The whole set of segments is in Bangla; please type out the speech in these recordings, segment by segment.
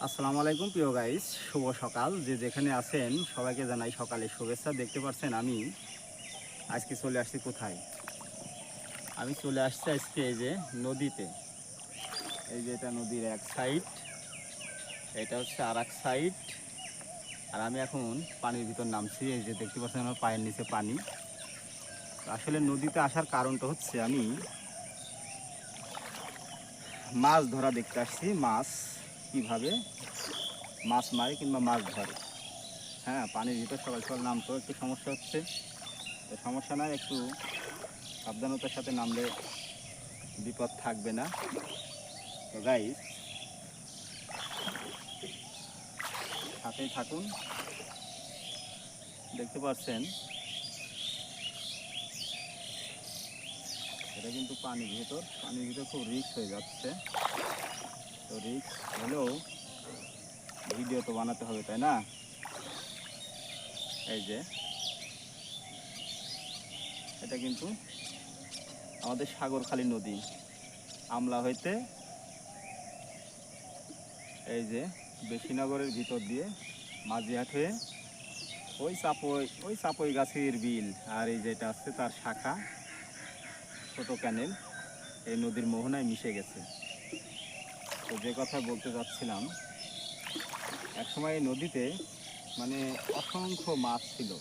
আসসালামু আলাইকুম প্রিয় গাইস, শুভ সকাল। যে যেখানে আছেন সবাইকে জানাই সকালের শুভেচ্ছা। দেখতে পাচ্ছেন আমি আজকে চলে আসছি কোথায়? আমি চলে আসছি আজকে এই যে নদীতে। এই যে এটা নদীর এক সাইড, এটা হচ্ছে আর এক সাইড। আর আমি এখন পানির ভিতর নামছি। এই যে দেখতে পাচ্ছেন আমার পায়ের নিচে পানি। আসলে নদীতে আসার কারণটা হচ্ছে আমি মাছ ধরা দেখতে আসছি। মাছ কিভাবে মাছ মারে কিংবা মাছ ধরে। হ্যাঁ, পানির ভিতর সকাল সকাল নামতেও একটু সমস্যা হচ্ছে। তো সমস্যা নয়, একটু সাবধানতার সাথে নামলে বিপদ থাকবে না। তো গাইস, সাথেই থাকুন। দেখতে পাচ্ছেন এটা কিন্তু পানির ভিতর খুব রিস্ক হয়ে যাচ্ছে। তো রিস্ক হলেও ভিডিও তো বানাতে হবে, তাই না? এই যে এটা কিন্তু আমাদের সাগরখালী নদী, আমলা হইতে এই যে বেশিনগরের ভিতর দিয়ে মাঝিহাট হয়ে ওই চাপই গাছের বিল, আর এই যেটা আছে তার শাখা ছোট ক্যানেল এই নদীর মোহনায় মিশে গেছে। তো যে কথা বলতে চাচ্ছিলাম, একসময় এই নদীতে মানে অসংখ্য মাছ ছিল।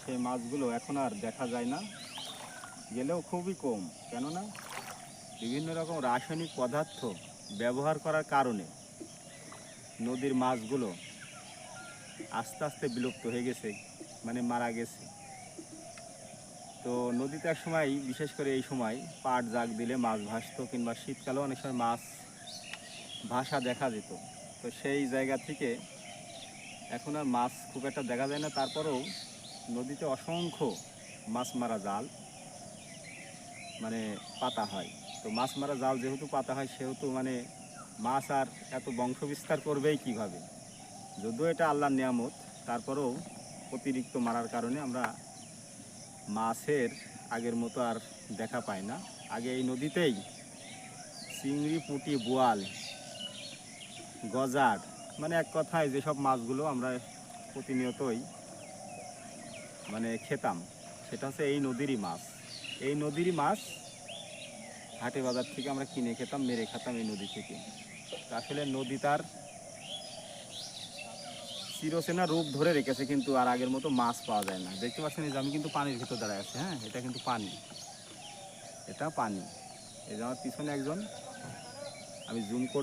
সেই মাছগুলো এখন আর দেখা যায় না, গেলেও খুবই কম। কেননা বিভিন্ন রকম রাসায়নিক পদার্থ ব্যবহার করার কারণে নদীর মাছগুলো আস্তে আস্তে বিলুপ্ত হয়ে গেছে, মানে মারা গেছে। তো নদীতে এক সময়, বিশেষ করে এই সময় পাট জাগ দিলে মাছ ভাসতো, কিংবা শীতকালেও অনেক সময় মাছ ভাসা দেখা যেত। তো সেই জায়গা থেকে এখন আর মাছ খুব একটা দেখা যায় না। তারপরেও নদীতে অসংখ্য মাছ মারা জাল মানে পাতা হয়। তো মাছ মারা জাল যেহেতু পাতা হয়, সেহেতু মানে মাছ আর এত বংশ বিস্তার করবেই কীভাবে? যদিও এটা আল্লাহর নিয়ামত, তারপরেও অতিরিক্ত মারার কারণে আমরা মাছের আগের মতো আর দেখা পাই না। আগে এই নদীতেই চিংড়ি, পুঁটি, বোয়াল, গজার, মানে এক কথায় যেসব মাছগুলো আমরা প্রতিনিয়তই মানে খেতাম, সেটা হচ্ছে এই নদীরই মাছ। এই নদীরই মাছ হাটে বাজার থেকে আমরা কিনে খেতাম, মেরে খেতাম এই নদী থেকে। আসলে নদী তার চিরচেনা রূপ ধরে রেখেছে, কিন্তু আর আগের মতো মাছ পাওয়া যায় না। দেখতে পাচ্ছেন এই যে আমি কিন্তু পানির ভিতর দাঁড়ায় আছি। হ্যাঁ, এটা কিন্তু পানি, এটা পানি। এই যে আমার পিছনে একজন, আমি জুম